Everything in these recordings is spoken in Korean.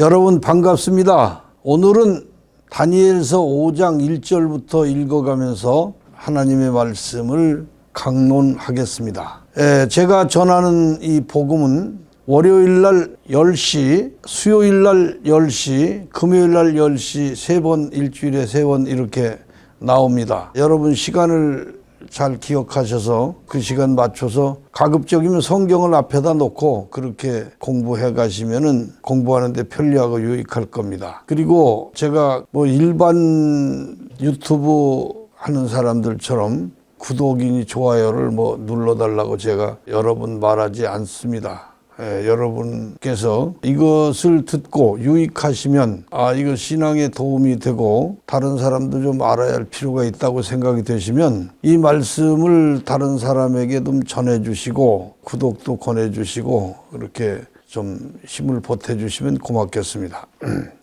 여러분 반갑습니다. 오늘은 다니엘서 5장 1절부터 읽어가면서 하나님의 말씀을 강론하겠습니다. 제가 전하는 이 복음은 월요일날 10시, 수요일날 10시, 금요일날 10시 3번, 일주일에 3번 이렇게 나옵니다. 여러분 시간을 잘 기억하셔서 그 시간 맞춰서 가급적이면 성경을 앞에다 놓고 그렇게 공부해 가시면은 공부하는데 편리하고 유익할 겁니다. 그리고 제가 일반 유튜브 하는 사람들처럼 구독이니 좋아요를 눌러달라고 제가 여러 번 말하지 않습니다. 여러분께서 이것을 듣고 유익하시면 이거 신앙에 도움이 되고 다른 사람도 좀 알아야 할 필요가 있다고 생각이 되시면 이 말씀을 다른 사람에게 좀 전해주시고 구독도 권해주시고 그렇게 좀 힘을 보태주시면 고맙겠습니다.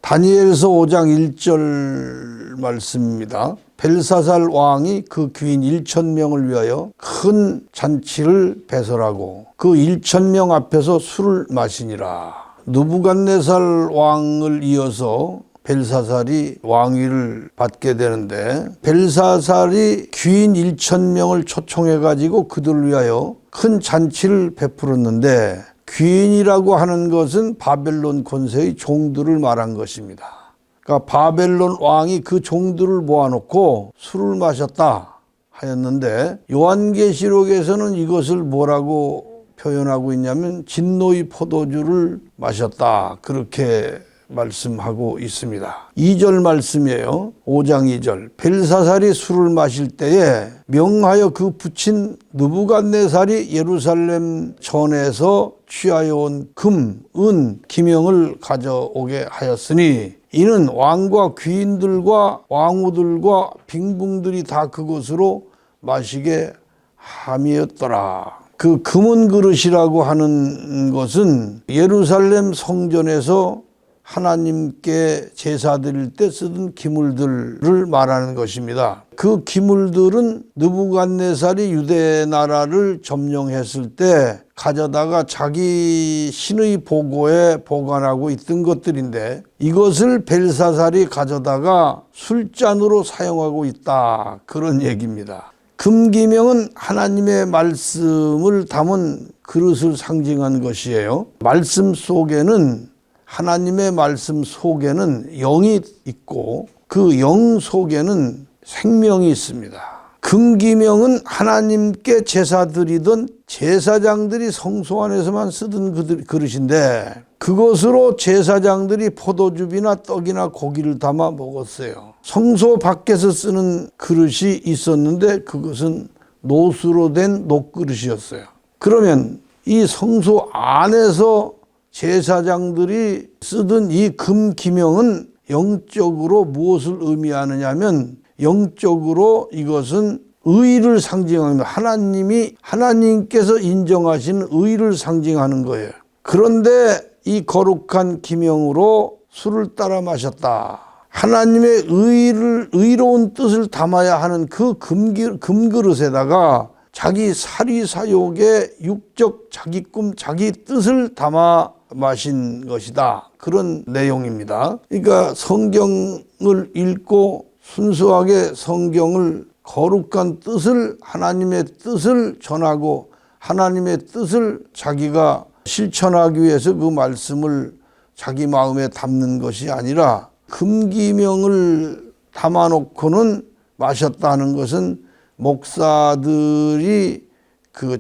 다니엘서 5장 1절 말씀입니다. 벨사살 왕이 그 귀인 1,000명을 위하여 큰 잔치를 배설하고 그 1,000명 앞에서 술을 마시니라. 느부갓네살 왕을 이어서 벨사살이 왕위를 받게 되는데 벨사살이 귀인 1,000명을 초청해 가지고 그들을 위하여 큰 잔치를 베풀었는데 귀인이라고 하는 것은 바벨론 권세의 종들을 말한 것입니다. 그러니까 바벨론 왕이 그 종들을 모아놓고 술을 마셨다 하였는데 요한계시록에서는 이것을 뭐라고 표현하고 있냐면 진노의 포도주를 마셨다 그렇게 말씀하고 있습니다. 2절 말씀이에요. 5장 2절. 벨사살이 술을 마실 때에 명하여 그 붙인 느부갓네살이 예루살렘 전에서 취하여 온 금, 은, 기명을 가져오게 하였으니 이는 왕과 귀인들과 왕후들과 빙붕들이 다 그것으로 마시게 함이었더라. 그 금은 그릇이라고 하는 것은 예루살렘 성전에서 하나님께 제사 드릴 때 쓰던 기물들을 말하는 것입니다. 그 기물들은 느부갓네살이 유대 나라를 점령했을 때 가져다가 자기 신의 보고에 보관하고 있던 것들인데 이것을 벨사살이 가져다가 술잔으로 사용하고 있다 그런 얘기입니다. 금기명은 하나님의 말씀을 담은 그릇을 상징한 것이에요. 말씀 속에는 하나님의 말씀 속에는 영이 있고 그 영 속에는 생명이 있습니다. 금기명은 하나님께 제사 드리던 제사장들이 성소 안에서만 쓰던 그릇인데 그것으로 제사장들이 포도즙이나 떡이나 고기를 담아 먹었어요. 성소 밖에서 쓰는 그릇이 있었는데 그것은 노수로 된 녹그릇이었어요. 그러면 이 성소 안에서 제사장들이 쓰던 이 금기명은 영적으로 무엇을 의미하느냐 하면 영적으로 이것은 의를 상징합니다. 하나님께서 인정하신 의를 상징하는 거예요. 그런데 이 거룩한 기명으로 술을 따라 마셨다. 하나님의 의로운 뜻을 담아야 하는 그 금그릇에다가 자기 사리사욕의 육적 자기 꿈 자기 뜻을 담아 마신 것이다. 그런 내용입니다. 그러니까 성경을 읽고 순수하게 성경을 거룩한 뜻을 하나님의 뜻을 전하고 하나님의 뜻을 자기가 실천하기 위해서 그 말씀을 자기 마음에 담는 것이 아니라 금기명을 담아놓고는 마셨다는 것은 목사들이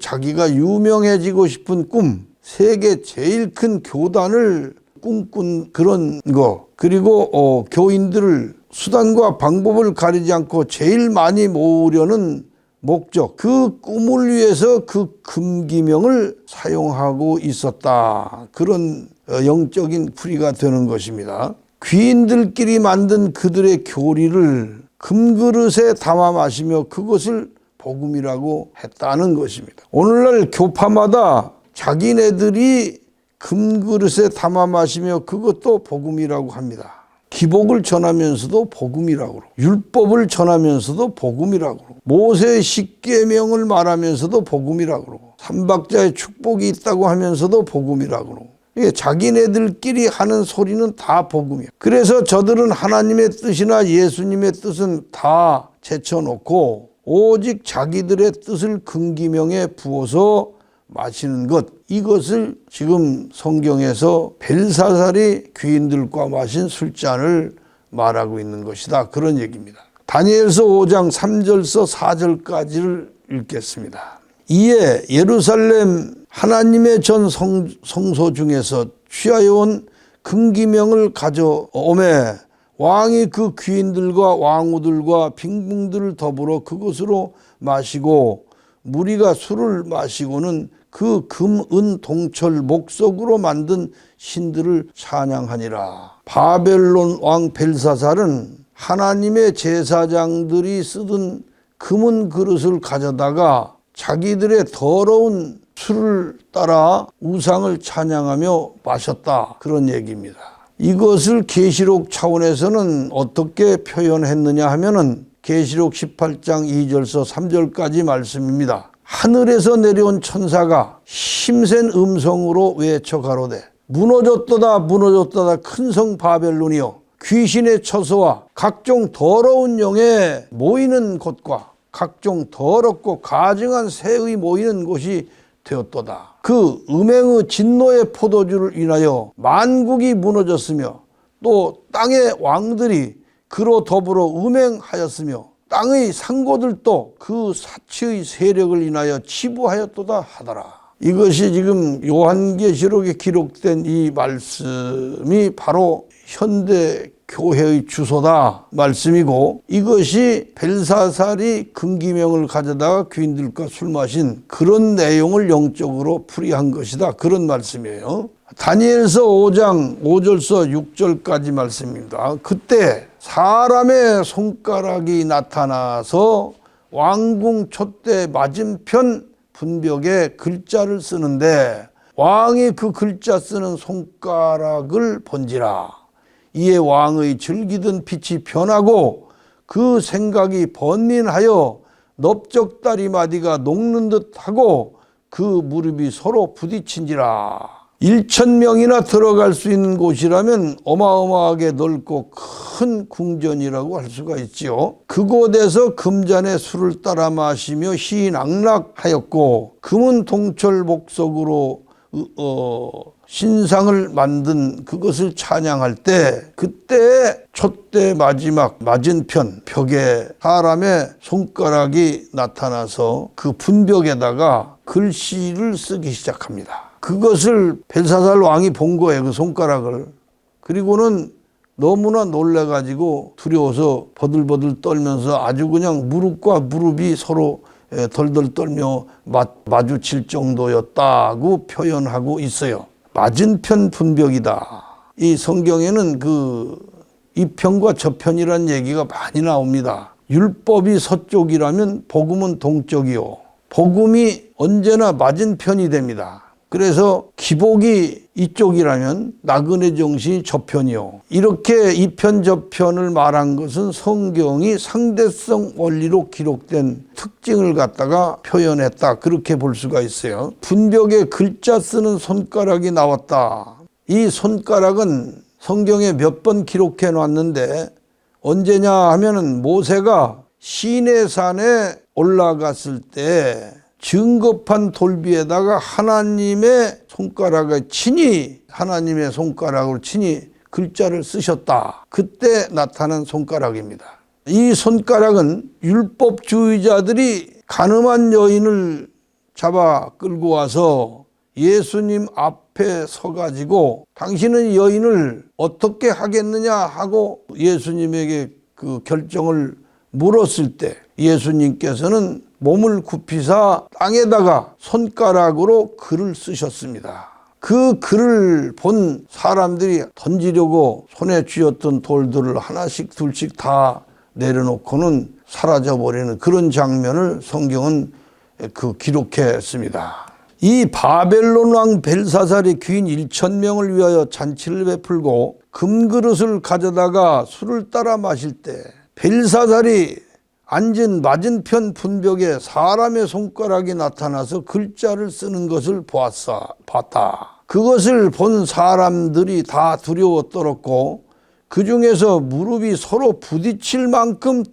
자기가 유명해지고 싶은 꿈, 세계 제일 큰 교단을 꿈꾼 그런 거, 그리고 교인들을 수단과 방법을 가리지 않고 제일 많이 모으려는 목적, 그 꿈을 위해서 그 금기명을 사용하고 있었다. 그런 영적인 풀이가 되는 것입니다. 귀인들끼리 만든 그들의 교리를 금그릇에 담아 마시며 그것을 복음이라고 했다는 것입니다. 오늘날 교파마다 자기네들이 금그릇에 담아 마시며 그것도 복음이라고 합니다. 기복을 전하면서도 복음이라고 그러고 율법을 전하면서도 복음이라고 그러고 모세의 십계명을 말하면서도 복음이라고 그러고 삼박자의 축복이 있다고 하면서도 복음이라고 그러고 이게 자기네들끼리 하는 소리는 다 복음이에요. 그래서 저들은 하나님의 뜻이나 예수님의 뜻은 다 제쳐놓고 오직 자기들의 뜻을 금기명에 부어서 마시는 것, 이것을 지금 성경에서 벨사살이 귀인들과 마신 술잔을 말하고 있는 것이다, 그런 얘기입니다. 다니엘서 5장 3절서 4절까지를 읽겠습니다. 이에 예루살렘 하나님의 전 성소 중에서 취하여 온 금기명을 가져오매 왕이 그 귀인들과 왕후들과 빈궁들을 더불어 그것으로 마시고 무리가 술을 마시고는 그 금, 은, 동철, 목석으로 만든 신들을 찬양하니라. 바벨론 왕 벨사살은 하나님의 제사장들이 쓰던 금은 그릇을 가져다가 자기들의 더러운 술을 따라 우상을 찬양하며 마셨다, 그런 얘기입니다. 이것을 계시록 차원에서는 어떻게 표현했느냐 하면은 계시록 18장 2절서 3절까지 말씀입니다. 하늘에서 내려온 천사가 힘센 음성으로 외쳐 가로되 무너졌도다 무너졌도다 큰 성 바벨론이여, 귀신의 처소와 각종 더러운 영에 모이는 곳과 각종 더럽고 가증한 새의 모이는 곳이 되었도다. 그 음행의 진노의 포도주를 인하여 만국이 무너졌으며 또 땅의 왕들이 그로 더불어 음행하였으며 땅의 상고들도 그 사치의 세력을 인하여 치부하였도다 하더라. 이것이 지금 요한계시록에 기록된 이 말씀이 바로 현대 교회의 주소다 말씀이고, 이것이 벨사살이 금기명을 가져다가 귀인들과 술 마신 그런 내용을 영적으로 풀이한 것이다, 그런 말씀이에요. 다니엘서 5장 5절서 6절까지 말씀입니다. 그때 사람의 손가락이 나타나서 왕궁 촛대 맞은편 분벽에 글자를 쓰는데 왕이 그 글자 쓰는 손가락을 본지라. 이에 왕의 즐기던 빛이 변하고 그 생각이 번민하여 넓적다리 마디가 녹는 듯하고 그 무릎이 서로 부딪힌지라. 1,000명이나 들어갈 수 있는 곳이라면 어마어마하게 넓고 큰 궁전이라고 할 수가 있지요. 그곳에서 금잔에 술을 따라 마시며 희낙락하였고 금은 동철 목석으로 신상을 만든 그것을 찬양할 때, 그때 촛대 마지막 맞은편 벽에 사람의 손가락이 나타나서 그 분벽에다가 글씨를 쓰기 시작합니다. 그것을 벨사살 왕이 본 거예요, 그 손가락을. 그리고는 너무나 놀래가지고 두려워서 버들버들 떨면서 아주 그냥 무릎과 무릎이 서로 덜덜 떨며 마주칠 정도였다고 표현하고 있어요. 맞은편 분벽이다. 이 성경에는 그 이편과 저편이라는 얘기가 많이 나옵니다. 율법이 서쪽이라면 복음은 동쪽이요, 복음이 언제나 맞은편이 됩니다. 그래서 기복이 이쪽이라면 나그네 정신이 저편이요, 이렇게 이편 저편을 말한 것은 성경이 상대성 원리로 기록된 특징을 갖다가 표현했다, 그렇게 볼 수가 있어요. 분벽에 글자 쓰는 손가락이 나왔다. 이 손가락은 성경에 몇 번 기록해 놨는데 언제냐 하면은 모세가 시내산에 올라갔을 때 증거판 돌비에다가 하나님의 손가락을 친히, 하나님의 손가락으로 친히 글자를 쓰셨다. 그때 나타난 손가락입니다. 이 손가락은 율법주의자들이 가늠한 여인을 잡아 끌고 와서 예수님 앞에 서가지고 당신은 여인을 어떻게 하겠느냐 하고 예수님에게 그 결정을 물었을 때 예수님께서는 몸을 굽히사 땅에다가 손가락으로 글을 쓰셨습니다. 그 글을 본 사람들이 던지려고 손에 쥐었던 돌들을 하나씩 둘씩 다 내려놓고는 사라져버리는 그런 장면을 성경은 기록했습니다. 이 바벨론 왕 벨사살이 귀인 1,000명을 위하여 잔치를 베풀고 금그릇을 가져다가 술을 따라 마실 때 벨사살이 앉은 맞은편 분벽에 사람의 손가락이 나타나서 글자를 쓰는 것을 봤다. 그것을 본 사람들이 다 두려워 떨었고 그 중에서 무릎이 서로 부딪힐 만큼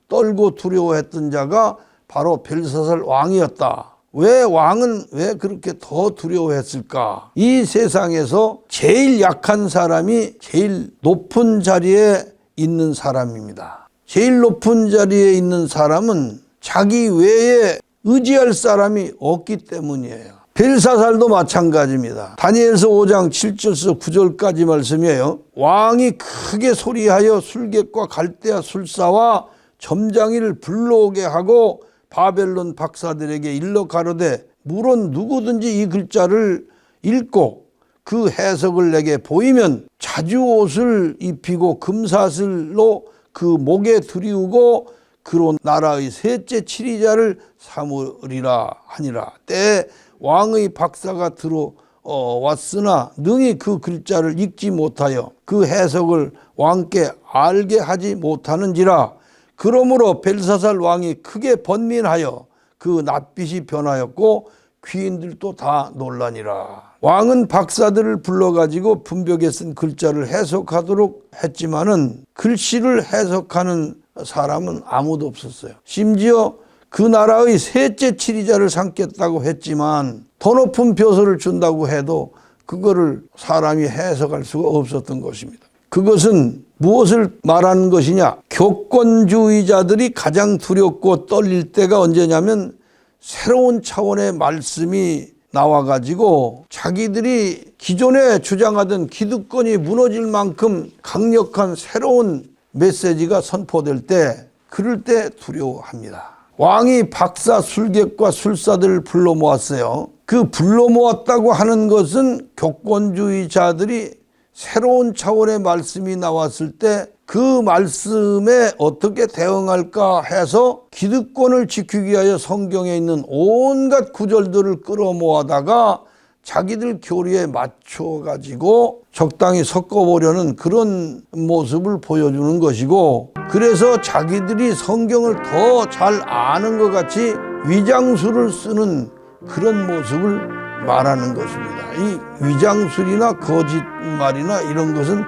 떨고 두려워했던 자가 바로 벨사살 왕이었다. 왜 왕은 왜 그렇게 더 두려워했을까? 이 세상에서 제일 약한 사람이 제일 높은 자리에 있는 사람입니다. 제일 높은 자리에 있는 사람은 자기 외에 의지할 사람이 없기 때문이에요. 벨사살도 마찬가지입니다. 다니엘서 5장 7절에서 9절까지 말씀이에요. 왕이 크게 소리하여 술객과 갈대아 술사와 점장이를 불러오게 하고 바벨론 박사들에게 일러 가로되 물론 누구든지 이 글자를 읽고 그 해석을 내게 보이면 자주옷을 입히고 금사슬로 그 목에 들이우고 그로 나라의 셋째 치리자를 삼으리라 하니라. 때에 왕의 박사가 들어왔으나 능히 그 글자를 읽지 못하여 그 해석을 왕께 알게 하지 못하는지라. 그러므로 벨사살 왕이 크게 번민하여 그 낯빛이 변하였고 귀인들도 다 놀라니라. 왕은 박사들을 불러가지고 분벽에 쓴 글자를 해석하도록 했지만은 글씨를 해석하는 사람은 아무도 없었어요. 심지어 그 나라의 셋째 치리자를 삼겠다고 했지만 더 높은 벼슬을 준다고 해도 그거를 사람이 해석할 수가 없었던 것입니다. 그것은 무엇을 말하는 것이냐? 교권주의자들이 가장 두렵고 떨릴 때가 언제냐면 새로운 차원의 말씀이 나와가지고 자기들이 기존에 주장하던 기득권이 무너질 만큼 강력한 새로운 메시지가 선포될 때 그럴 때 두려워합니다. 왕이 박사, 술객과 술사들을 불러 모았어요. 그 불러 모았다고 하는 것은 교권주의자들이 새로운 차원의 말씀이 나왔을 때 그 말씀에 어떻게 대응할까 해서 기득권을 지키기 위하여 성경에 있는 온갖 구절들을 끌어모아다가 자기들 교리에 맞춰가지고 적당히 섞어보려는 그런 모습을 보여주는 것이고, 그래서 자기들이 성경을 더 잘 아는 것 같이 위장술을 쓰는 그런 모습을 말하는 것입니다. 이 위장술이나 거짓말이나 이런 것은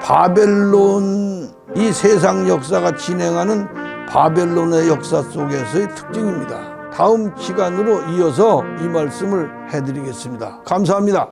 바벨론, 이 세상 역사가 진행하는 바벨론의 역사 속에서의 특징입니다. 다음 시간으로 이어서 이 말씀을 해드리겠습니다. 감사합니다.